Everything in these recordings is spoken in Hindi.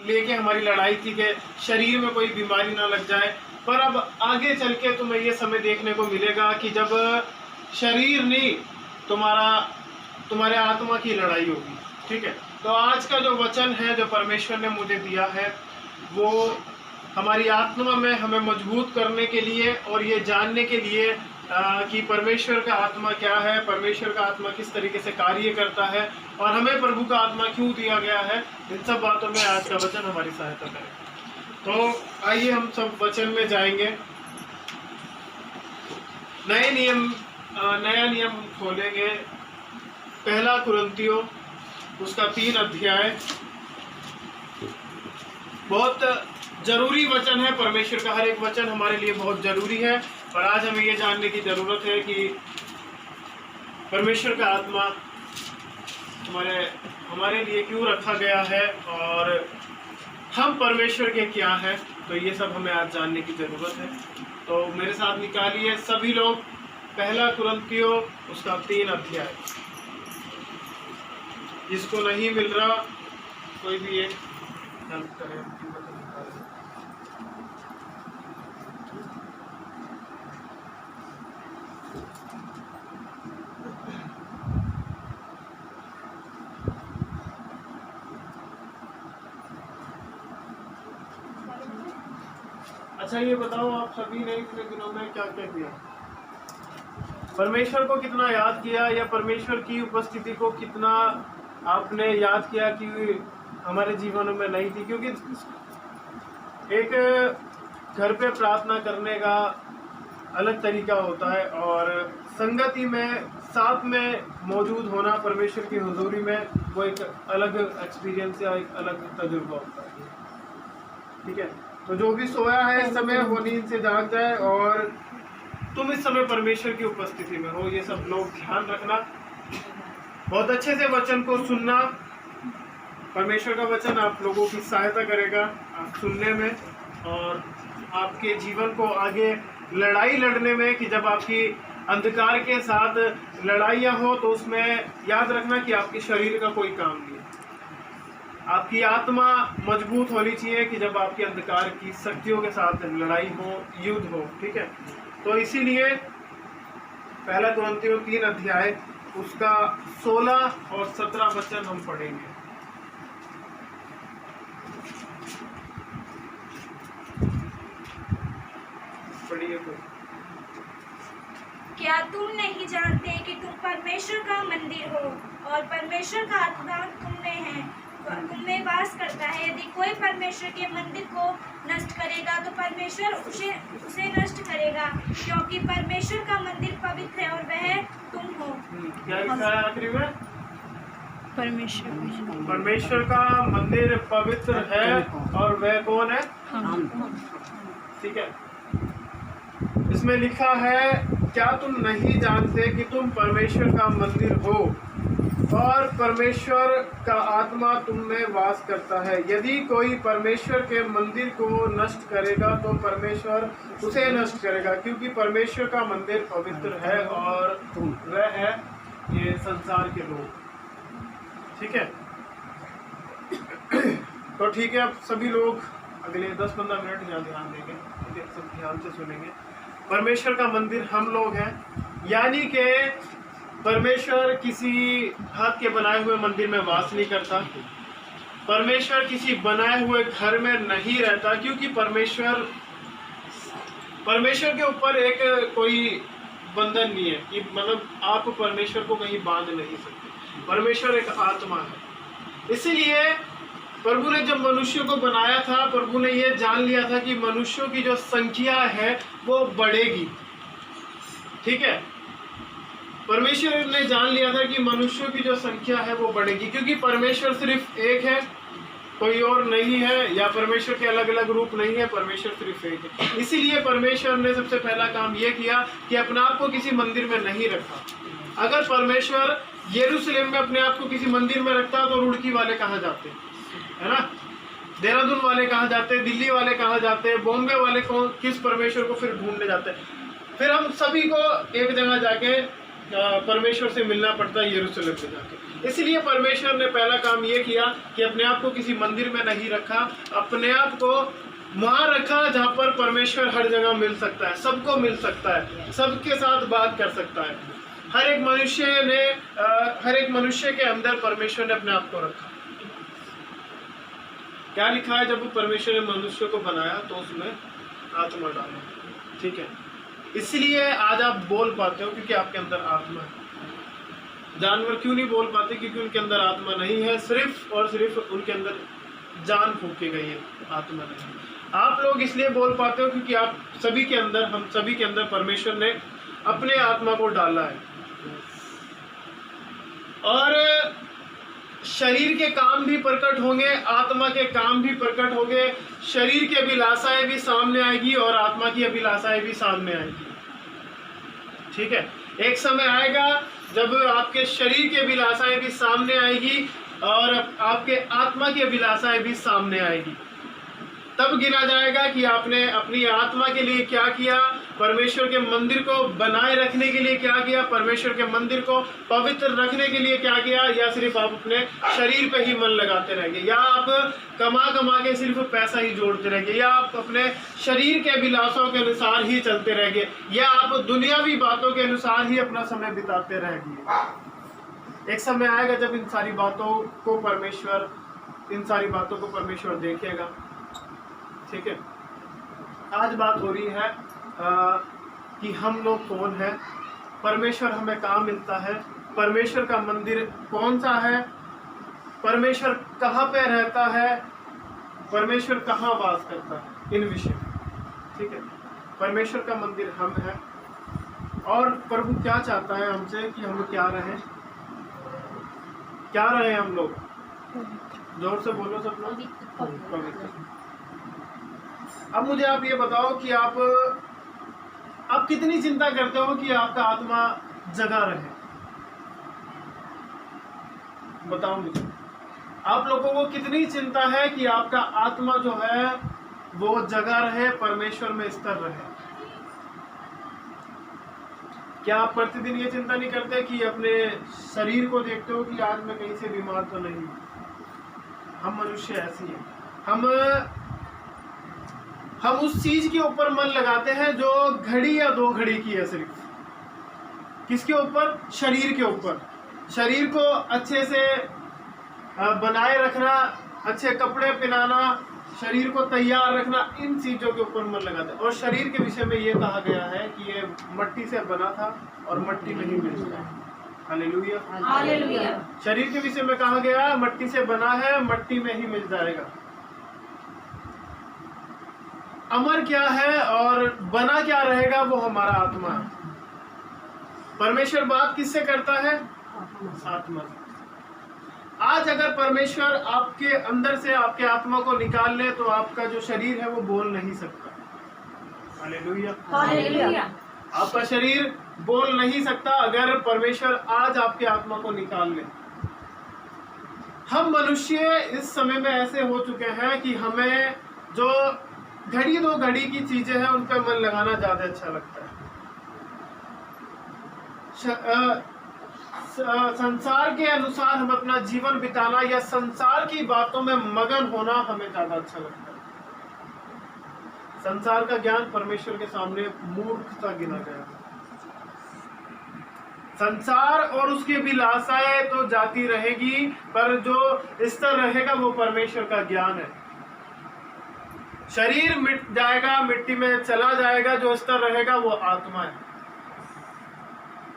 लेके हमारी लड़ाई थी कि शरीर में कोई बीमारी ना लग जाए। पर अब आगे चल के तुम्हें ये समय देखने को मिलेगा कि जब शरीर नहीं तुम्हारे आत्मा की लड़ाई होगी। ठीक है, तो आज का जो वचन है जो परमेश्वर ने मुझे दिया है वो हमारी आत्मा में हमें मजबूत करने के लिए और ये जानने के लिए कि परमेश्वर का आत्मा क्या है, परमेश्वर का आत्मा किस तरीके से कार्य करता है और हमें प्रभु का आत्मा क्यों दिया गया है, इन सब बातों में आज का वचन हमारी सहायता करेगा। तो आइए हम सब वचन में जाएंगे। नया नियम खोलेंगे, पहला कुरिन्थियों उसका 3 अध्याय। बहुत जरूरी वचन है, परमेश्वर का हर एक वचन हमारे लिए बहुत जरूरी है। और आज हमें ये जानने की जरूरत है कि परमेश्वर का आत्मा हमारे लिए क्यों रखा गया है और हम परमेश्वर के क्या हैं। तो ये सब हमें आज जानने की जरूरत है। तो मेरे साथ निकालिए सभी लोग पहला कुरिन्थियों उसका 3 अध्याय। जिसको नहीं मिल रहा कोई भी एक हेल्प करे। अच्छा ये बताओ, आप सभी ने इतने दिनों में क्या क्या किया? परमेश्वर को कितना याद किया या परमेश्वर की उपस्थिति को कितना आपने याद किया कि हमारे जीवनों में नहीं थी? क्योंकि एक घर पे प्रार्थना करने का अलग तरीका होता है और संगति में साथ में मौजूद होना परमेश्वर की हुजूरी में वो एक अलग एक्सपीरियंस या एक अलग तजुर्बा होता है। ठीक है, तो जो भी सोया है इस समय वो नींद से जाग जाए और तुम इस समय परमेश्वर की उपस्थिति में हो। ये सब लोग ध्यान रखना, बहुत अच्छे से वचन को सुनना। परमेश्वर का वचन आप लोगों की सहायता करेगा आप सुनने में और आपके जीवन को आगे लड़ाई लड़ने में। कि जब आपकी अंधकार के साथ लड़ाइयाँ हो तो उसमें याद रखना कि आपके शरीर का कोई काम नहीं है, आपकी आत्मा मजबूत होनी चाहिए कि जब आपकी अंधकार की शक्तियों के साथ लड़ाई हो, युद्ध हो। ठीक है, तो इसीलिए पहला कुरिन्थियों 3 अध्याय उसका 16 और 17 वचन हम पढ़ेंगे। पढ़िए तो। क्या तुम नहीं जानते कि तुम परमेश्वर का मंदिर हो और परमेश्वर का आत्मा तुम में वास करता है? यदि कोई परमेश्वर के मंदिर को नष्ट करेगा तो परमेश्वर उसे नष्ट करेगा, क्योंकि परमेश्वर का मंदिर पवित्र है और वह तुम हो। क्या लिखा है आखिरी में? परमेश्वर का मंदिर पवित्र है और वह कौन है? ठीक है, इसमें लिखा है क्या तुम नहीं जानते कि तुम परमेश्वर का मंदिर हो और परमेश्वर का आत्मा तुम में वास करता है? यदि कोई परमेश्वर के मंदिर को नष्ट करेगा तो परमेश्वर उसे नष्ट करेगा, क्योंकि परमेश्वर का मंदिर पवित्र है और वह है ये संसार के लोग। ठीक है, तो ठीक है, अब सभी लोग अगले 10-15 मिनट यहाँ ध्यान देंगे। ठीक है, सब ध्यान से सुनेंगे। परमेश्वर का मंदिर हम लोग हैं, यानी कि परमेश्वर किसी हाथ के बनाए हुए मंदिर में वास नहीं करता। परमेश्वर किसी बनाए हुए घर में नहीं रहता, क्योंकि परमेश्वर के ऊपर एक कोई बंधन नहीं है कि मतलब आप परमेश्वर को कहीं बांध नहीं सकते। परमेश्वर एक आत्मा है। इसीलिए प्रभु ने जब मनुष्य को बनाया था, प्रभु ने ये जान लिया था कि मनुष्यों की जो संख्या है वो बढ़ेगी। ठीक है, परमेश्वर ने जान लिया था कि मनुष्यों की जो संख्या है वो बढ़ेगी, क्योंकि परमेश्वर सिर्फ एक है, कोई और नहीं है, या परमेश्वर के अलग अलग रूप नहीं है, परमेश्वर सिर्फ एक है। इसीलिए परमेश्वर ने सबसे पहला काम ये किया कि अपने आप को किसी मंदिर में नहीं रखा। अगर परमेश्वर यरूशलेम में अपने आप को किसी मंदिर में रखता तो रुड़की वाले कहाँ जाते, है ना? देहरादून वाले कहाँ जाते, दिल्ली वाले कहाँ जाते, बॉम्बे वाले किस परमेश्वर को फिर ढूंढने जाते? फिर हम सभी को एक जगह जाके परमेश्वर से मिलना पड़ता है यरूशलेम में जाके। इसलिए परमेश्वर ने पहला काम ये किया कि अपने आप को किसी मंदिर में नहीं रखा, अपने आप को वहां रखा जहां पर परमेश्वर हर जगह मिल सकता है, सबको मिल सकता है, सबके साथ बात कर सकता है। हर एक मनुष्य के अंदर परमेश्वर ने अपने आप को रखा। क्या लिखा है, जब परमेश्वर ने मनुष्य को बनाया तो उसमें आत्मा डाला, ठीक है। इसलिए आज आप बोल पाते हो क्योंकि आपके अंदर आत्मा है। जानवर क्यों नहीं बोल पाते? क्योंकि उनके अंदर आत्मा नहीं है, सिर्फ और सिर्फ उनके अंदर जान फूकी गई है, आत्मा नहीं। आप लोग इसलिए बोल पाते हो क्योंकि आप सभी के अंदर, हम सभी के अंदर परमेश्वर ने अपने आत्मा को डाला है। और शरीर के काम भी प्रकट होंगे, आत्मा के काम भी प्रकट होंगे। शरीर की अभिलाषाएं भी सामने आएगी और आत्मा की अभिलाषाएं भी सामने आएगी, ठीक है। एक समय आएगा जब आपके शरीर की अभिलाषाएं भी सामने आएगी और आपके आत्मा की अभिलाषाएं भी सामने आएगी। तब गिना जाएगा कि आपने अपनी आत्मा के लिए क्या किया, परमेश्वर के मंदिर को बनाए रखने के लिए क्या किया, परमेश्वर के मंदिर को पवित्र रखने के लिए क्या किया, या सिर्फ आप अपने शरीर पे ही मन लगाते रहेंगे, या आप कमा कमा के सिर्फ पैसा ही जोड़ते रहेंगे, या आप अपने शरीर के अभिलाषाओं के अनुसार ही चलते रहेंगे, या आप दुनियावी बातों के अनुसार ही अपना समय बिताते रहेंगे। एक समय आएगा जब इन सारी बातों को परमेश्वर देखेगा, ठीक है। आज बात हो रही है कि हम लोग कौन है, परमेश्वर हमें कहाँ मिलता है, परमेश्वर का मंदिर कौन सा है, परमेश्वर कहाँ पे रहता है, परमेश्वर कहाँ वास करता है, इन विषय, ठीक है। परमेश्वर का मंदिर हम है और प्रभु क्या चाहता है हमसे कि हम क्या रहें, क्या रहें हम लोग। जोर से बोलो सब लोग, पवित्र। अब मुझे आप ये बताओ कि आप कितनी चिंता करते हो कि आपका आत्मा जगा रहे। बताओ मुझे, आप लोगों को कितनी चिंता है कि आपका आत्मा जो है वो जगा रहे, परमेश्वर में स्थिर रहे। क्या आप प्रतिदिन ये चिंता नहीं करते कि अपने शरीर को देखते हो कि आज मैं कहीं से बीमार तो नहीं। हम मनुष्य ऐसी हैं, हम उस चीज के ऊपर मन लगाते हैं जो घड़ी या 2 घड़ी की है। सिर्फ किसके ऊपर? शरीर के ऊपर। शरीर को अच्छे से बनाए रखना, अच्छे कपड़े पहनाना, शरीर को तैयार रखना, इन चीजों के ऊपर मन लगाते हैं। और शरीर के विषय में ये कहा गया है कि ये मट्टी से बना था और मट्टी में ही मिल जाएगा। Hallelujah, hallelujah. शरीर के विषय में कहा गया मट्टी से बना है, मट्टी में ही मिल जाएगा। अमर क्या है और बना क्या रहेगा, वो हमारा आत्मा है। परमेश्वर बात किससे करता है? आत्मा से। आज अगर परमेश्वर आपके अंदर से आपके आत्मा को निकाल ले तो आपका जो शरीर है वो बोल नहीं सकता। Hallelujah, hallelujah. आपका शरीर बोल नहीं सकता अगर परमेश्वर आज आपके आत्मा को निकाल ले। हम मनुष्य इस समय में ऐसे हो चुके हैं कि हमें जो घड़ी 2 घड़ी की चीजें हैं उन पर मन लगाना ज्यादा अच्छा लगता है। संसार के अनुसार हम अपना जीवन बिताना या संसार की बातों में मगन होना हमें ज्यादा अच्छा लगता है। संसार का ज्ञान परमेश्वर के सामने मूर्खता गिना गया। संसार और उसकी अभिलाषाएं तो जाती रहेगी, पर जो स्तर रहेगा वो परमेश्वर का ज्ञान है। शरीर मिट जाएगा, मिट्टी में चला जाएगा, जो स्तर रहेगा वो आत्मा है।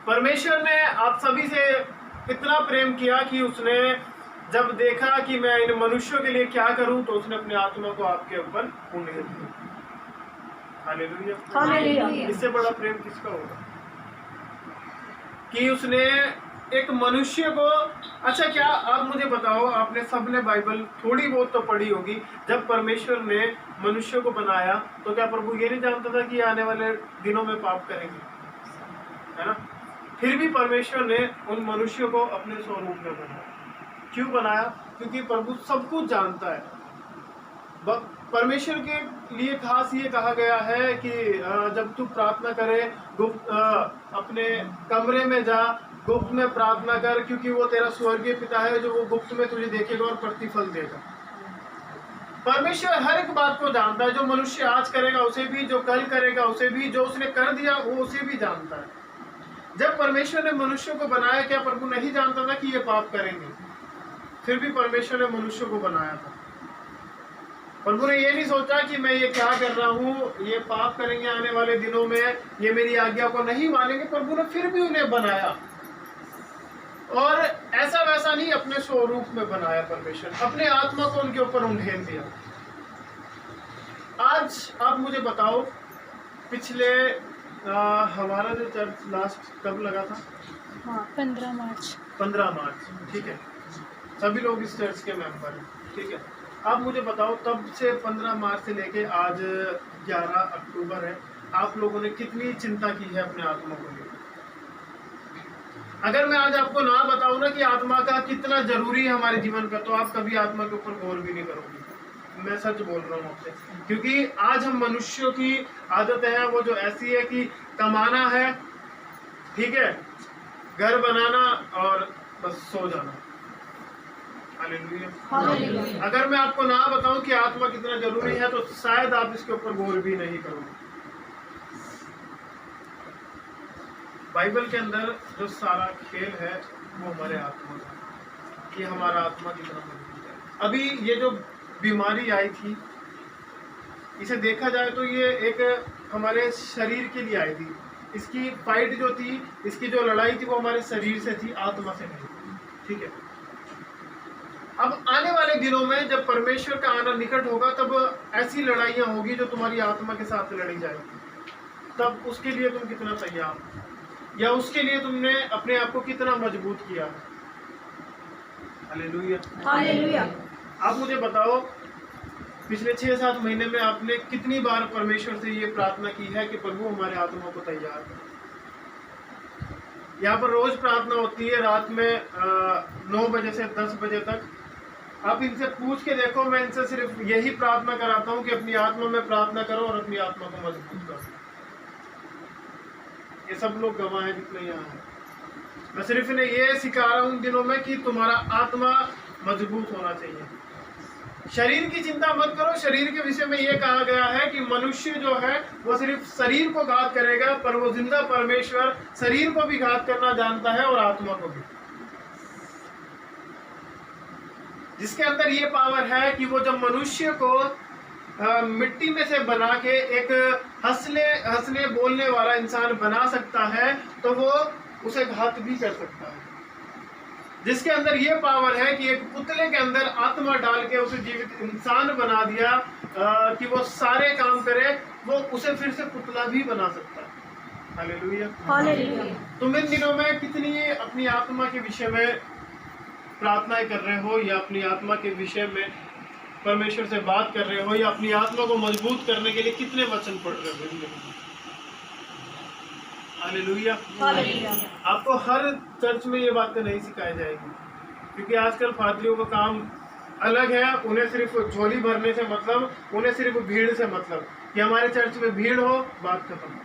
परमेश्वर ने आप सभी से इतना प्रेम किया कि उसने जब देखा कि मैं इन मनुष्यों के लिए क्या करूं तो उसने अपने आत्मा को आपके ऊपर उंडेल दिया। Hallelujah, hallelujah. इससे बड़ा प्रेम किसका होगा कि उसने एक मनुष्य को। अच्छा, क्या आप मुझे बताओ, आपने सबने बाइबल थोड़ी बहुत तो पढ़ी होगी। जब परमेश्वर ने मनुष्य को बनाया तो क्या प्रभु ये नहीं जानता था कि आने वाले दिनों में पाप करेंगे, है ना? फिर भी परमेश्वर ने उन मनुष्यों को अपने स्वरूप में बनाया। क्यों बनाया? क्योंकि प्रभु सब कुछ जानता है। परमेश्वर के लिए खास ये कहा गया है कि जब तू प्रार्थना करे गुप्त अपने कमरे में जा, गुप्त में प्रार्थना कर, क्योंकि वो तेरा स्वर्गीय पिता है जो वो गुप्त में तुझे देखेगा और प्रतिफल देगा। परमेश्वर हर एक बात को जानता है, जो मनुष्य आज करेगा उसे भी, जो कल करेगा उसे भी, जो उसने कर दिया वो उसे भी जानता है। जब परमेश्वर ने मनुष्य को बनाया, क्या प्रभु नहीं जानता था कि ये पाप करेंगे? फिर भी परमेश्वर ने मनुष्य को बनाया था। प्रभु ने ये नहीं सोचा कि मैं ये क्या कर रहा हूँ, ये पाप करेंगे आने वाले दिनों में, ये मेरी आज्ञा को नहीं मानेंगे। प्रभु ने फिर भी उन्हें बनाया, और ऐसा वैसा नहीं, अपने स्वरूप में बनाया। परमेश्वर अपने आत्मा को उनके ऊपर उंडेल दिया। आज आप मुझे बताओ, पिछले हमारा जो चर्च लास्ट कब लगा था? 15 मार्च। 15 मार्च, ठीक है। सभी लोग इस चर्च के मेंबर हैं, ठीक है। आप मुझे बताओ, तब से 15 मार्च से लेके आज 11 अक्टूबर है, आप लोगों ने कितनी चिंता की है अपने आत्मा को लेकर? अगर मैं आज आपको ना बताऊं ना कि आत्मा का कितना जरूरी है हमारे जीवन का, तो आप कभी आत्मा के ऊपर गौर भी नहीं करोगे। मैं सच बोल रहा हूँ आपसे, क्योंकि आज हम मनुष्यों की आदत है वो जो ऐसी है कि कमाना है, ठीक है, घर बनाना और बस सो जाना। हालेलुया। अगर मैं आपको ना बताऊं कि आत्मा कितना जरूरी है, तो शायद आप इसके ऊपर गौर भी नहीं करोगे। बाइबल के अंदर जो सारा खेल है वो हमारे आत्मा का, कि हमारा आत्मा कितना मजबूत है। अभी ये जो बीमारी आई थी, इसे देखा जाए तो ये एक हमारे शरीर के लिए आई थी। इसकी फाइट जो थी, इसकी जो लड़ाई थी, वो हमारे शरीर से थी, आत्मा से नहीं, ठीक है। अब आने वाले दिनों में जब परमेश्वर का आना निकट होगा, तब ऐसी लड़ाइयाँ होगी जो तुम्हारी आत्मा के साथ लड़ी जाएगी। तब उसके लिए तुम कितना तैयार, या उसके लिए तुमने अपने आप को कितना मजबूत किया है। Hallelujah, hallelujah. आप मुझे बताओ, पिछले 6-7 महीने में आपने कितनी बार परमेश्वर से ये प्रार्थना की है कि प्रभु हमारे आत्मा को तैयार कर। यहाँ पर रोज प्रार्थना होती है रात में 9 बजे से 10 बजे तक। आप इनसे पूछ के देखो, मैं इनसे सिर्फ यही प्रार्थना कराता हूँ कि अपनी आत्मा में प्रार्थना करो और अपनी आत्मा को मजबूत करो। ये सब लोग गवाह हैं जितने यहाँ हैं। मैं सिर्फ इन्हें ये सिखा रहा हूँ इन दिनों में कि तुम्हारा आत्मा मजबूत होना चाहिए। शरीर की चिंता मत करो। शरीर के विषय में ये कहा गया है कि मनुष्य जो है वो सिर्फ शरीर को घात करेगा, पर वो जिंदा परमेश्वर शरीर को भी घात करना जानता है और आत्मा को भी। जिसके अंदर ये पावर है कि वो जब मनुष्य को मिट्टी में से बना के एक हंसने बोलने वाला इंसान बना सकता है, तो वो उसे घात भी कर सकता है। जिसके अंदर ये पावर है कि एक पुतले के अंदर आत्मा डाल के उसे जीवित इंसान बना दिया कि वो सारे काम करे, वो उसे फिर से पुतला भी बना सकता है। Hallelujah, hallelujah. तुम इन दिनों में कितनी अपनी आत्मा के विषय में प्रार्थनाएं कर रहे हो, या अपनी आत्मा के विषय में परमेश्वर से बात कर रहे हो, या अपनी आत्मा को मजबूत करने के लिए कितने वचन पढ़ रहे हो? Hallelujah, hallelujah. आपको हर चर्च में ये बातें नहीं सिखाई जाएगी, क्योंकि आजकल पादरियों का काम अलग है। उन्हें सिर्फ झोली भरने से मतलब, उन्हें सिर्फ भीड़ से मतलब, कि हमारे चर्च में भीड़ हो, बात खत्म।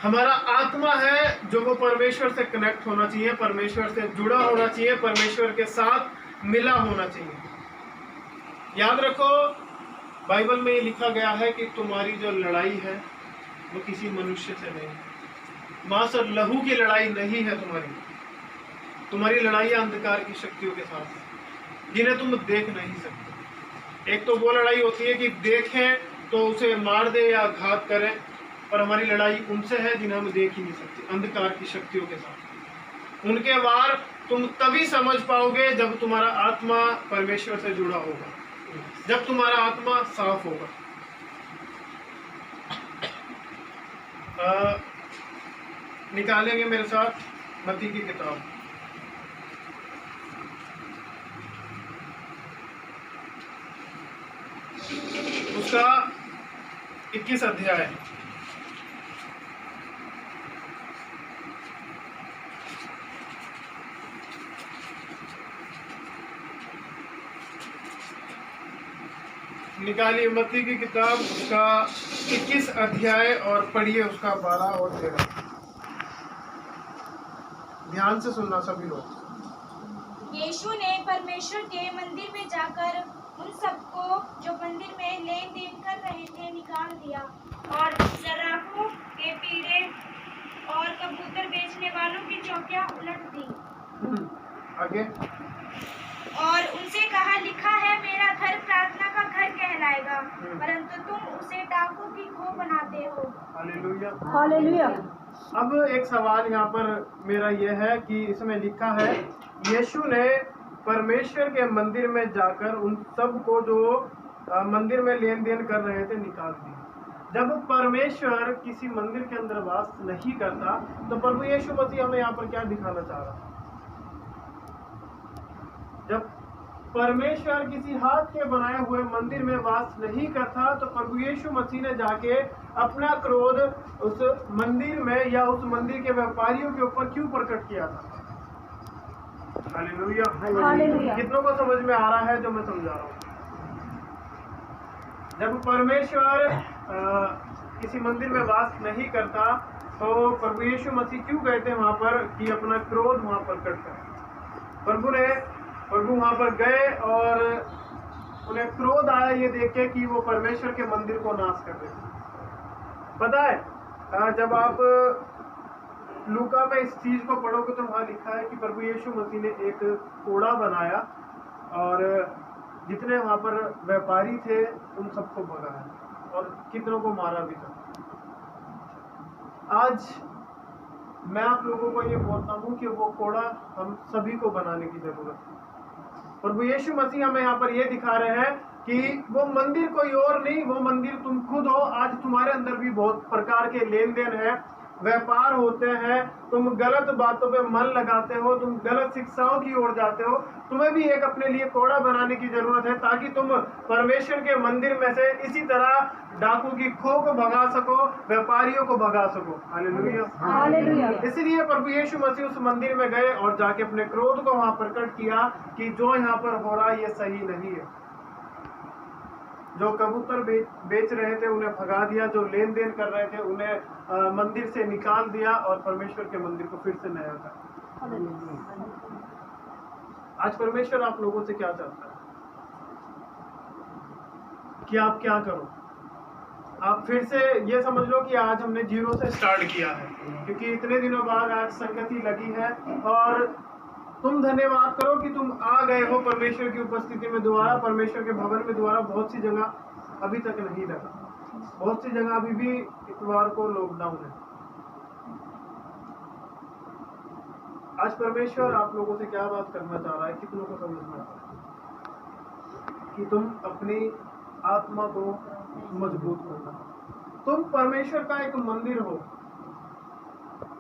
हमारा आत्मा है जो वो परमेश्वर से कनेक्ट होना चाहिए, परमेश्वर से जुड़ा होना चाहिए, परमेश्वर के साथ मिला होना चाहिए। याद रखो, बाइबल में ये लिखा गया है कि तुम्हारी जो लड़ाई है वो किसी मनुष्य से नहीं, मांस और लहू की लड़ाई नहीं है तुम्हारी लड़ाई अंधकार की शक्तियों के साथ है, जिन्हें तुम देख नहीं सकते। एक तो वो लड़ाई होती है कि देखें तो उसे मार दे या घात करें, पर हमारी लड़ाई उनसे है जिन्हें हम देख ही नहीं सकते, अंधकार की शक्तियों के साथ। उनके वार तुम तभी समझ पाओगे जब तुम्हारा आत्मा परमेश्वर से जुड़ा होगा, जब तुम्हारा आत्मा साफ होगा। निकालेंगे मेरे साथ मत्ती की किताब, उसका 21 अध्याय। निकालिए मत्ती की किताब उसका 21 अध्याय और पढ़िए उसका 12 और 13। ध्यान से सुनना सभी लोग। यीशु ने परमेश्वर के मंदिर में जाकर उन सबको जो मंदिर में लेन देन कर रहे थे निकाल दिया और सर्राफों के पीढ़े और कबूतर बेचने वालों की चौकियां उलट दी। आगे। और उनसे कहा, लिखा है, मेरा घर प्रार्थना का घर कहलाएगा, परंतु तुम उसे डाकू की खो बनाते हो। हालेलुया। हालेलुया। अब एक सवाल यहाँ पर मेरा यह है कि इसमें लिखा है यीशु ने परमेश्वर के मंदिर में जाकर उन सब को जो मंदिर में लेन देन कर रहे थे निकाल दिया। जब परमेश्वर किसी मंदिर के अंदर वास नहीं करता तो प्रभु यीशु मसीह हमें यहाँ पर क्या दिखाना चाह रहा? जब परमेश्वर किसी हाथ के बनाए हुए मंदिर में वास नहीं करता तो प्रभु यीशु मसीह ने जाके अपना क्रोध उस मंदिर में या उस मंदिर के व्यापारियों के ऊपर क्यों प्रकट किया था? हालेलुया। हालेलुया। कितनों को समझ में आ रहा है जो मैं समझा रहा हूँ? जब परमेश्वर किसी मंदिर में वास नहीं करता तो प्रभु यीशु मसीह क्यों कहते हैं वहां पर कि अपना क्रोध वहां प्रकट करें? प्रभु वहां पर गए और उन्हें क्रोध आया ये देख के कि वो परमेश्वर के मंदिर को नाश कर रहे थे। पता है जब आप लूका में इस चीज को पढ़ोगे तो वहां लिखा है कि प्रभु यीशु मसीह ने एक कोड़ा बनाया और जितने वहां पर व्यापारी थे उन सबको भगाया और कितनों को मारा भी था। आज मैं आप लोगों को ये बोलता हूँ कि वो कोड़ा हम सभी को बनाने की जरूरत है। प्रभु यीशु मसीह हमें यहाँ पर ये दिखा रहे हैं कि वो मंदिर कोई और नहीं, वो मंदिर तुम खुद हो। आज तुम्हारे अंदर भी बहुत प्रकार के लेन देन है, व्यापार होते हैं, तुम गलत बातों पे मन लगाते हो, तुम गलत शिक्षाओं की ओर जाते हो। तुम्हें भी एक अपने लिए कोड़ा बनाने की जरूरत है ताकि तुम परमेश्वर के मंदिर में से इसी तरह डाकू की खो को भगा सको, व्यापारियों को भगा सको। हालेलुया। हालेलुया। इसलिए प्रभु यीशु मसीह उस मंदिर में गए और जाके अपने क्रोध को वहां प्रकट किया कि जो यहाँ पर हो रहा है ये सही नहीं है। जो कबूतर बेच रहे थे उन्हें भगा दिया, जो लेन देन कर रहे थे उन्हें मंदिर से निकाल दिया और परमेश्वर के मंदिर को फिर से नया कर। आज परमेश्वर आप लोगों से क्या चाहता है कि आप क्या करो? आप फिर से ये समझ लो कि आज हमने जीरो से स्टार्ट किया है, क्योंकि इतने दिनों बाद आज संगति लगी है और तुम धन्यवाद करो कि तुम आ गए हो परमेश्वर की उपस्थिति में दोबारा, परमेश्वर के भवन में दोबारा। बहुत सी जगह अभी तक नहीं लगा, बहुत सी जगह अभी भी इतवार को लॉकडाउन है। आज परमेश्वर आप लोगों से क्या बात करना चाह रहा है, कितनों को समझ में आ रहा है कि तुम अपनी आत्मा को मजबूत करना। तुम परमेश्वर का एक मंदिर हो।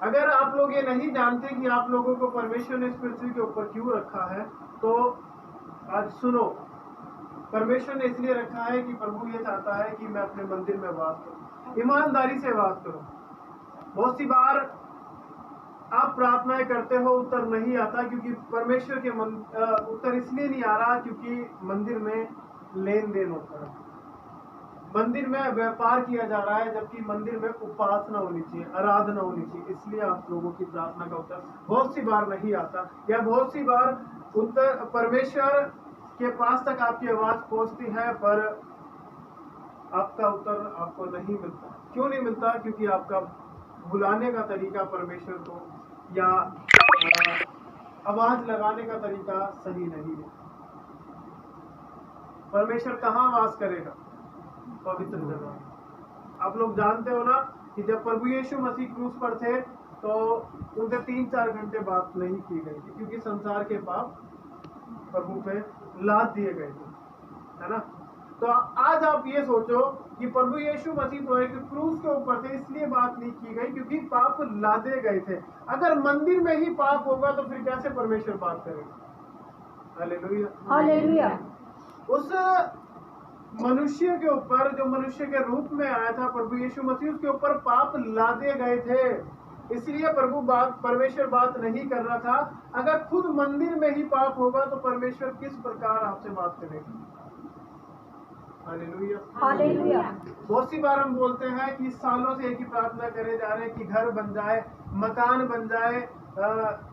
अगर आप लोग ये नहीं जानते कि आप लोगों को परमेश्वर ने इस पृथ्वी के ऊपर क्यों रखा है तो आज सुनो, परमेश्वर ने इसलिए रखा है कि प्रभु ये चाहता है कि मैं अपने मंदिर में वास करूं, ईमानदारी से वास करूं। बहुत सी बार आप प्रार्थनाएं करते हो, उत्तर नहीं आता, क्योंकि परमेश्वर के उत्तर इसलिए नहीं आ रहा क्योंकि मंदिर में लेन देन होता है, मंदिर में व्यापार किया जा रहा है, जबकि मंदिर में उपासना होनी चाहिए, आराधना होनी चाहिए। इसलिए आप लोगों की प्रार्थना का उत्तर बहुत सी बार नहीं आता, या बहुत सी बार उत्तर परमेश्वर के पास तक आपकी आवाज पहुंचती है पर आपका उत्तर आपको नहीं मिलता। क्यों नहीं मिलता? क्योंकि आपका बुलाने का तरीका परमेश्वर को या आवाज लगाने का तरीका सही नहीं है। परमेश्वर कहाँ वास करेगा? पवित्र जगह। आप लोग जानते हो ना कि जब प्रभु यीशु मसीह क्रूस पर थे तो उनसे 3-4 घंटे बात नहीं की गई थी, क्योंकि संसार के पाप प्रभु पे लाद दिए गए थे, है ना। तो आज आप ये सोचो कि प्रभु यीशु मसीह तो एक क्रूस के ऊपर थे, इसलिए बात नहीं की गई क्योंकि पाप लादे गए थे। अगर मंदिर में ही पाप होगा तो फिर कैसे परमेश्वर बात करेगा? हालेलुया। हालेलुया। उस मनुष्य के ऊपर, जो मनुष्य के रूप में आया था प्रभु यीशु मसीह, उसके ऊपर पाप लादे गए थे, इसलिए परमेश्वर बात नहीं कर रहा था। अगर खुद मंदिर में ही पाप होगा तो परमेश्वर किस प्रकार आपसे बात करेगा? हालेलुया। हालेलुया। बहुत सी बार हम बोलते हैं कि सालों से एक ही प्रार्थना करे जा रहे हैं कि घर बन जाए, मकान बन जाए,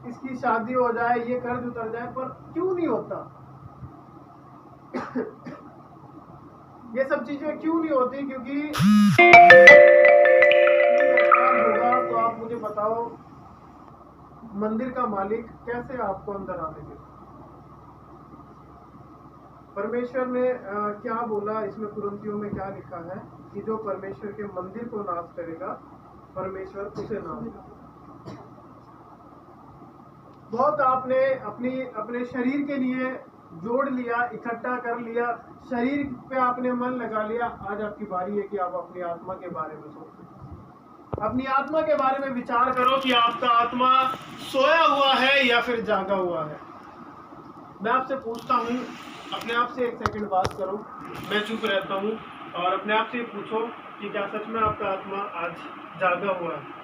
इसकी शादी हो जाए, ये कर्ज उतर जाए, पर क्यों नहीं होता? ये सब चीजें क्यों नहीं होती? क्योंकि होगा तो आप मुझे बताओ, मंदिर का मालिक कैसे आपको अंदर आने देगा? परमेश्वर ने क्या बोला इसमें? कुरिन्थियों में क्या लिखा है कि जो परमेश्वर के मंदिर को नाश करेगा, परमेश्वर उसे नाश करेगा। बहुत आपने अपने शरीर के लिए जोड़ लिया, इकट्ठा कर लिया, शरीर पे आपने मन लगा लिया। आज आपकी बारी है कि आप अपनी आत्मा के बारे में सोचो। अपनी आत्मा के बारे में विचार करो कि आपका आत्मा सोया हुआ है या फिर जागा हुआ है। मैं आपसे पूछता हूँ, अपने आप से एक सेकंड बात करो, मैं चुप रहता हूँ, और अपने आप से पूछो कि क्या सच में आपका आत्मा आज जागा हुआ है?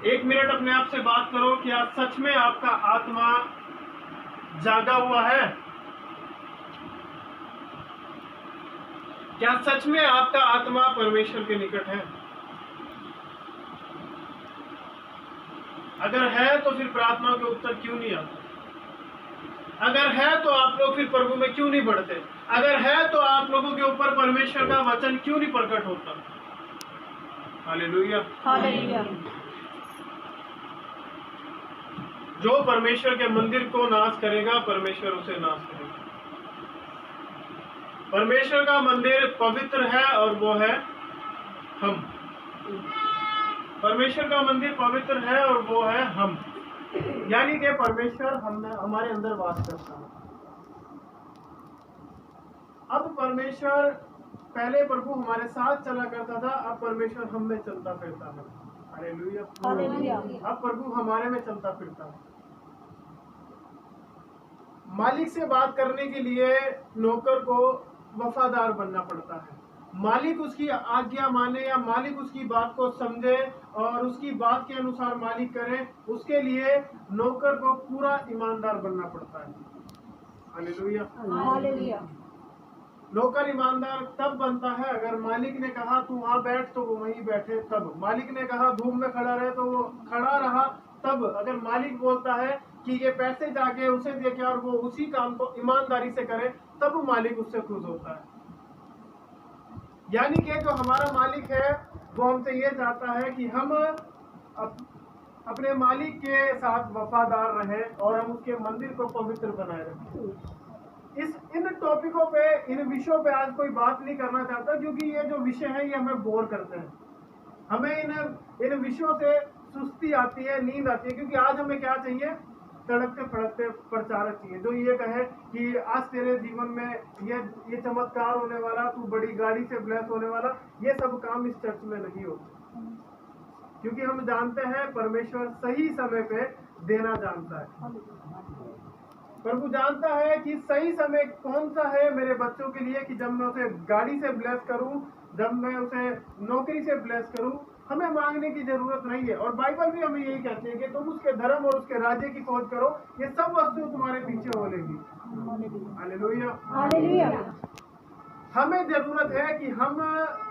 एक मिनट अपने आप से बात करो, क्या सच में आपका आत्मा जागा हुआ है? क्या सच में आपका आत्मा परमेश्वर के निकट है? अगर है तो फिर प्रार्थनाओं के उत्तर क्यों नहीं आते? अगर है तो आप लोग फिर प्रभु में क्यों नहीं बढ़ते? अगर है तो आप लोगों के ऊपर परमेश्वर का वचन क्यों नहीं प्रकट होता? हालेलुया। हालेलुया। जो परमेश्वर के मंदिर को नाश करेगा, परमेश्वर उसे नाश करेगा। परमेश्वर का मंदिर पवित्र है और वो है हम। परमेश्वर का मंदिर पवित्र है और वो है हम, यानी कि परमेश्वर हमारे अंदर वास करता है। अब परमेश्वर, पहले प्रभु हमारे साथ चला करता था, अब परमेश्वर हम में चलता फिरता है। हालेलुया। हालेलुया। अब प्रभु हमारे में चलता फिरता है। मालिक से बात करने के लिए नौकर को वफादार बनना पड़ता है। मालिक उसकी आज्ञा माने या मालिक उसकी बात को समझे और उसकी बात के अनुसार मालिक करे, उसके लिए नौकर को पूरा ईमानदार बनना पड़ता है। हालेलुया। हालेलुया। नौकर ईमानदार तब बनता है अगर मालिक ने कहा तू वहां बैठ तो वो वहीं बैठे, तब। मालिक ने कहा धूप में खड़ा रहे तो वो खड़ा रहा, तब। अगर मालिक बोलता है कि ये पैसे जाके उसे दे के और वो उसी काम को ईमानदारी से करे, तब मालिक उससे खुश होता है। यानी कि जो हमारा मालिक है वो हमसे ये चाहता है कि हम अपने मालिक के साथ वफादार रहें और हम उसके मंदिर को पवित्र बनाए रखें। इन टॉपिकों पे, इन विषयों पे आज कोई बात नहीं करना चाहता, क्योंकि ये जो विषय है ये हमें बोर करते हैं। हमें इन विषयों से सुस्ती आती है, नींद आती है, क्योंकि आज हमें क्या चाहिए? तड़कते फड़कते प्रचारक चाहिए जो ये कहे कि आज तेरे जीवन में ये चमत्कार होने वाला, तू बड़ी गाड़ी से ब्लेस होने वाला। ये सब काम इस चर्च में नहीं होते, क्योंकि हम जानते हैं परमेश्वर सही समय पे देना जानता है। प्रभु जानता है कि सही समय कौन सा है मेरे बच्चों के लिए, कि जब मैं उसे गाड़ी से ब्लेस करूं, जब मैं उसे नौकरी से ब्लेस करूं। हमें मांगने की जरूरत नहीं है, और बाइबल भी हमें यही कहती है कि तुम उसके धर्म और उसके राज्य की खोज करो, ये सब वस्तु तुम्हारे पीछे होलेगी। हालेलुया। हालेलुया। हमें जरूरत है कि हम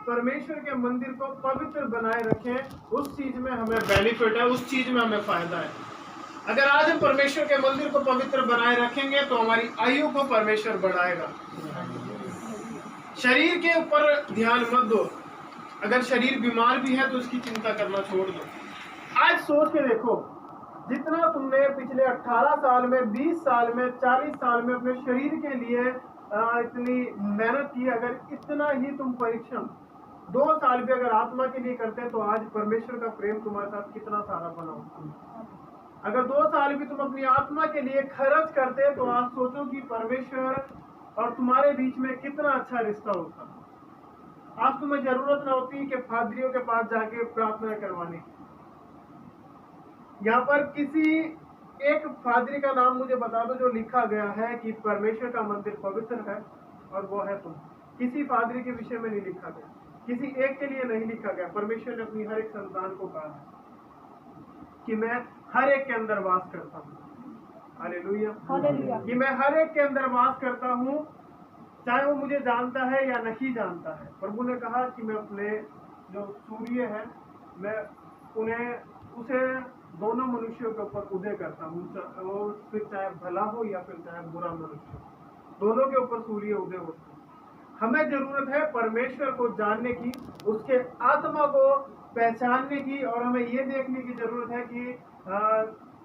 परमेश्वर के मंदिर को पवित्र बनाए रखें। उस चीज में हमें बेनिफिट है, उस चीज में हमें फायदा है। अगर आज हम परमेश्वर के मंदिर को पवित्र बनाए रखेंगे तो हमारी आयु को परमेश्वर बढ़ाएगा। शरीर के ऊपर ध्यान मत दो। अगर शरीर बीमार भी है तो उसकी चिंता करना छोड़ दो। आज सोच के देखो, जितना तुमने पिछले 18 साल में, 20 साल में, 40 साल में अपने शरीर के लिए इतनी मेहनत की, अगर इतना ही तुम परिश्रम 2 साल भी अगर आत्मा के लिए करते तो आज परमेश्वर का प्रेम तुम्हारे साथ कितना सारा बना होता। अगर 2 साल भी तुम अपनी आत्मा के लिए खर्च करते तो आज सोचो कि परमेश्वर और तुम्हारे बीच में कितना अच्छा रिश्ता होता। आज तुम्हें जरूरत ना होती कि फादरियों के पास जाके प्रार्थना करवाने की। यहाँ पर किसी एक फादरी का नाम मुझे बता दो जो लिखा गया है कि परमेश्वर का मंदिर पवित्र है और वो है तुम। किसी फादरी के विषय में नहीं लिखा गया, किसी एक के लिए नहीं लिखा गया। परमेश्वर ने अपनी हर एक संतान को कहा कि मैं हर एक के अंदर वास करता हूँ। हालेलुया। हालेलुया। हालेलुया। कि मैं हर एक के अंदर वास करता हूँ, चाहे वो मुझे जानता है या नहीं जानता है। प्रभु ने कहा कि मैं अपने जो सूर्य है, मैं उसे दोनों मनुष्यों के ऊपर उदय करता हूँ, वो फिर चाहे भला हो या फिर चाहे बुरा मनुष्य, दोनों के ऊपर सूर्य उदय होता है। हमें जरूरत है परमेश्वर को जानने की, उसके आत्मा को पहचानने की, और हमें ये देखने की जरूरत है कि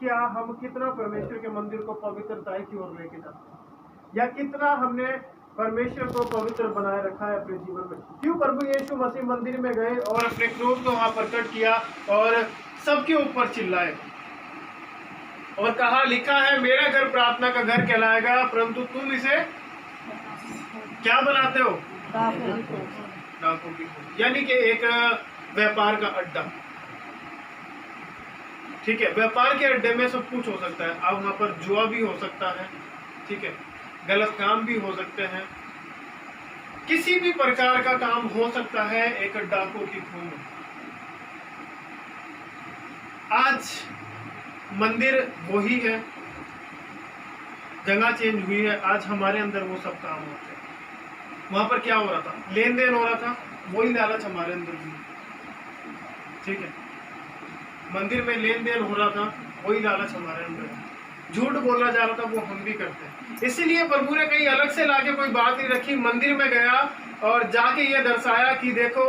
क्या हम कितना परमेश्वर के मंदिर को पवित्रताई की ओर लेके जाते हैं, या कितना हमने परमेश्वर को पवित्र बनाए रखा है अपने जीवन में। क्यों प्रभु यीशु मसीह मंदिर में गए और अपने क्रोध को वहां प्रकट किया और सबके ऊपर चिल्लाए और कहा, लिखा है मेरा घर प्रार्थना का घर कहलाएगा, परंतु तुम इसे क्या बनाते हो? डाकों की खोज। यानी कि एक व्यापार का अड्डा। ठीक है, व्यापार के अड्डे में सब कुछ हो सकता है। अब वहां पर जुआ भी हो सकता है, ठीक है, गलत काम भी हो सकते हैं, किसी भी प्रकार का काम हो सकता है एक डाकू की खून में। आज मंदिर वही है, जगह चेंज हुई है, आज हमारे अंदर वो सब काम होते हैं। वहां पर क्या हो रहा था? लेन देन हो रहा था, वही लालच हमारे अंदर भी, ठीक है, मंदिर में लेन देन हो रहा था, वही लालच हमारे अंदर है। झूठ बोला जा रहा था, वो हम भी करते हैं। इसीलिए प्रभु ने कहीं अलग से लाके कोई बात नहीं रखी, मंदिर में गया और जाके ये दर्शाया कि देखो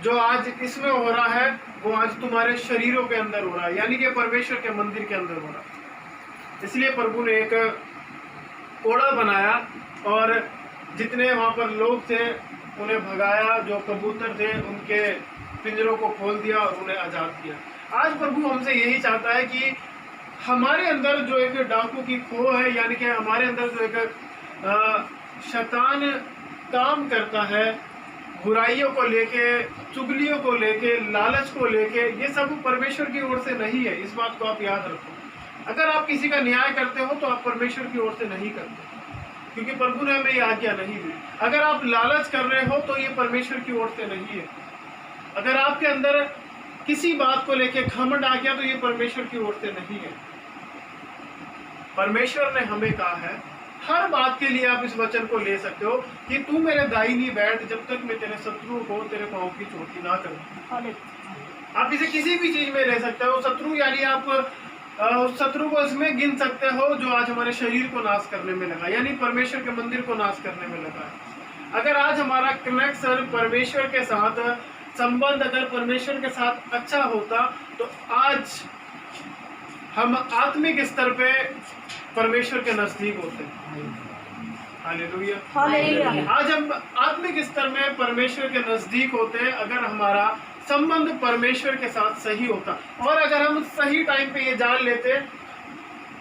जो आज इसमें हो रहा है वो आज तुम्हारे शरीरों के अंदर हो रहा है, यानी कि परमेश्वर के मंदिर के अंदर हो रहा है। इसलिए प्रभु ने एक कोड़ा बनाया और जितने वहां पर लोग थे उन्हें भगाया, जो कबूतर थे उनके पिंजरों को खोल दिया और उन्हें आजाद किया। आज प्रभु हमसे यही चाहता है कि हमारे अंदर जो एक डाकू की खो है, यानी कि हमारे अंदर जो एक शैतान काम करता है, बुराइयों को लेके, चुगलियों को लेके, लालच को लेके, ये सब परमेश्वर की ओर से नहीं है। इस बात को आप याद रखो। अगर आप किसी का न्याय करते हो तो आप परमेश्वर की ओर से नहीं करते, क्योंकि प्रभु ने हमें ये आज्ञा नहीं दी। अगर आप लालच कर रहे हो तो ये परमेश्वर की ओर से नहीं है। अगर आपके अंदर किसी बात को लेके घमंड आ गया तो ये परमेश्वर की ओर से नहीं है। परमेश्वर ने हमें कहा है, हर बात के लिए आप इस वचन को ले सकते हो कि तू मेरे दाहिनी बैठ जब तक मैं तेरे शत्रु को तेरे पांव की चोटी ना करूं। आप इसे किसी भी चीज में ले सकते हो। शत्रु यानी आप उस शत्रु को इसमें गिन सकते हो जो आज हमारे शरीर को नाश करने में लगा, यानी परमेश्वर के मंदिर को नाश करने में लगा है। अगर आज हमारा कनेक्शन परमेश्वर के साथ, संबंध अगर परमेश्वर के साथ अच्छा होता तो आज हम आत्मिक स्तर पे परमेश्वर के नजदीक होते। हालेलुया। हालेलुया। आज हम आत्मिक स्तर में परमेश्वर के नजदीक होते अगर हमारा संबंध परमेश्वर के साथ सही होता, और अगर हम सही टाइम पे ये जान लेते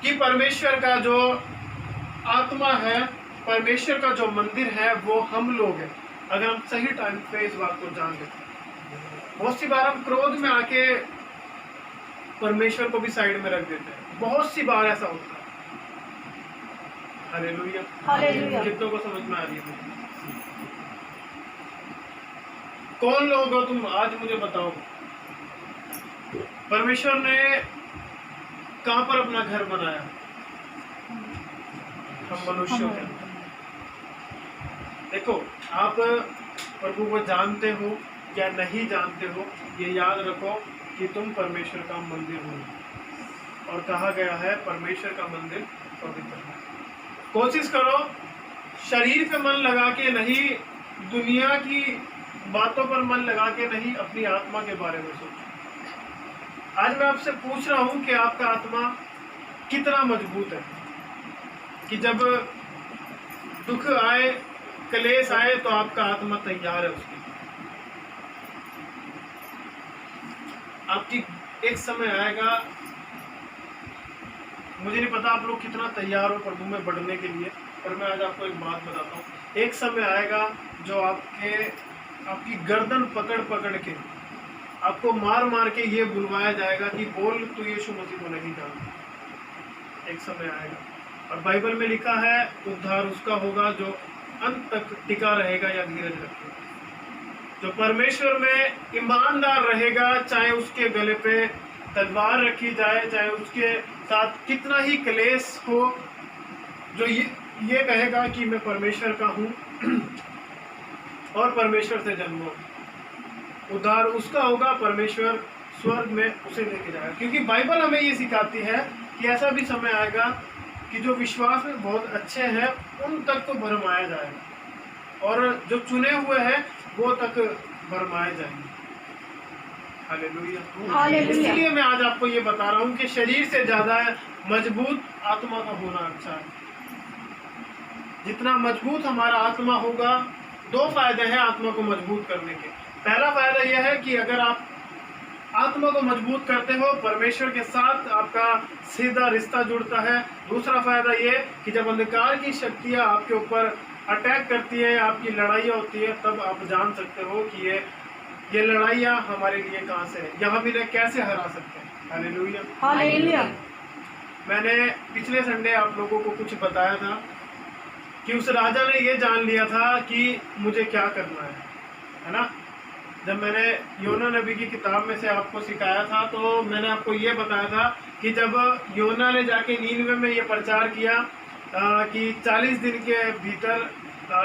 कि परमेश्वर का जो आत्मा है, परमेश्वर का जो मंदिर है वो हम लोग हैं। अगर हम सही टाइम पे इस बात को जान लेते। बहुत सी बार हम क्रोध में आके परमेश्वर को भी साइड में रख देते हैं, बहुत सी बार ऐसा होता है। हालेलुया। हालेलुया। कितनों को समझ में आ रही है? कौन लोग हो तुम? आज मुझे बताओ, परमेश्वर ने कहां पर अपना घर बनाया? हम मनुष्यों के। देखो, आप प्रभु को जानते हो या नहीं जानते हो, ये याद रखो कि तुम परमेश्वर का मंदिर हो, और कहा गया है परमेश्वर का मंदिर पवित्र है। कोशिश करो शरीर पे मन लगा के नहीं, दुनिया की बातों पर मन लगा के नहीं, अपनी आत्मा के बारे में सोचो। आज मैं आपसे पूछ रहा हूं कि आपका आत्मा कितना मजबूत है कि जब दुख आए, क्लेश आए तो आपका आत्मा तैयार है उसके। आपकी एक समय आएगा, मुझे नहीं पता आप लोग कितना तैयार हो प्रभु में बढ़ने के लिए, पर मैं आज आपको एक बात बताता हूँ। एक समय आएगा जो आपकी गर्दन पकड़ पकड़ के, आपको मार मार के ये बुलवाया जाएगा कि बोल तू यीशु मसीह को नहीं जानता। एक समय आएगा, और बाइबल में लिखा है उद्धार उसका होगा जो अंत तक टिका रहेगा या धीरज रखेगा। जो परमेश्वर में ईमानदार रहेगा, चाहे उसके गले पे तलवार रखी जाए, चाहे उसके साथ कितना ही क्लेश हो, जो ये कहेगा कि मैं परमेश्वर का हूँ और परमेश्वर से जन्मा हूँ, उद्धार उसका होगा, परमेश्वर स्वर्ग में उसे लेके जाएगा। क्योंकि बाइबल हमें ये सिखाती है कि ऐसा भी समय आएगा कि जो विश्वास में बहुत अच्छे हैं उन तक तो भरमाया जाएगा, और जो चुने हुए हैं वो तक भरमाए जाएंगे। हालेलुया। हालेलुया। इसलिए मैं आज आपको ये बता रहा हूँ कि शरीर से ज्यादा मजबूत आत्मा का होना अच्छा है। जितना मजबूत हमारा आत्मा होगा, दो फायदे हैं आत्मा को मजबूत करने के। पहला फायदा यह है कि अगर आप आत्मा को मजबूत करते हो, परमेश्वर के साथ आपका सीधा रिश्ता जुड़ता है। दूसरा फायदा ये कि जब अंधकार की शक्तियां आपके ऊपर अटैक करती है, आपकी लड़ाइयाँ होती है, तब आप जान सकते हो कि ये लड़ाइयाँ हमारे लिए कहाँ से है, यहाँ भी इन्हें कैसे हरा सकते हैं। हालेलुया। हालेलुया। मैंने पिछले संडे आप लोगों को कुछ बताया था कि उस राजा ने ये जान लिया था कि मुझे क्या करना है ना। जब मैंने योना नबी की किताब में से आपको सिखाया था, तो मैंने आपको ये बताया था कि जब योना ने जाके नीनवे में ये प्रचार किया कि 40 दिन के भीतर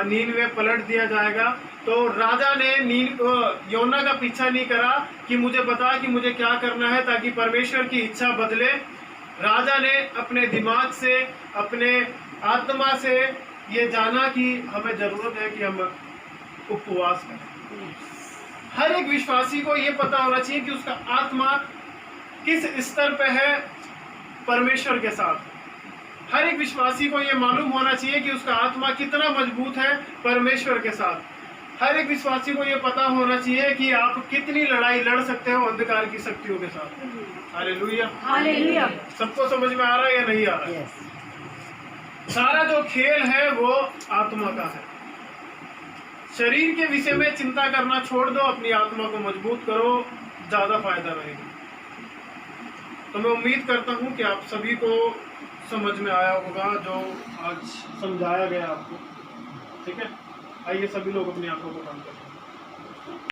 नीनवे पलट दिया जाएगा, तो राजा ने योना का पीछा नहीं करा कि मुझे बता कि मुझे क्या करना है ताकि परमेश्वर की इच्छा बदले। राजा ने अपने दिमाग से, अपने आत्मा से ये जाना कि हमें जरूरत है कि हम उपवास करें। हर एक विश्वासी को ये पता होना चाहिए कि उसका आत्मा किस स्तर पे है परमेश्वर के साथ। हर एक विश्वासी को ये मालूम होना चाहिए कि उसका आत्मा कितना मजबूत है परमेश्वर के साथ। हर एक विश्वासी को ये पता होना चाहिए कि आप कितनी लड़ाई लड़ सकते हो अंधकार की शक्तियों के साथ। हालेलुया। हालेलुया। सबको समझ में आ रहा है या नहीं आ रहा है? सारा जो खेल है वो आत्मा का है। शरीर के विषय में चिंता करना छोड़ दो, अपनी आत्मा को मजबूत करो, ज्यादा फायदा रहेगा। तो मैं उम्मीद करता हूँ कि आप सभी को समझ में आया होगा जो आज समझाया गया आपको। ठीक है, आइए सभी लोग अपनी आंखों को बंद करें।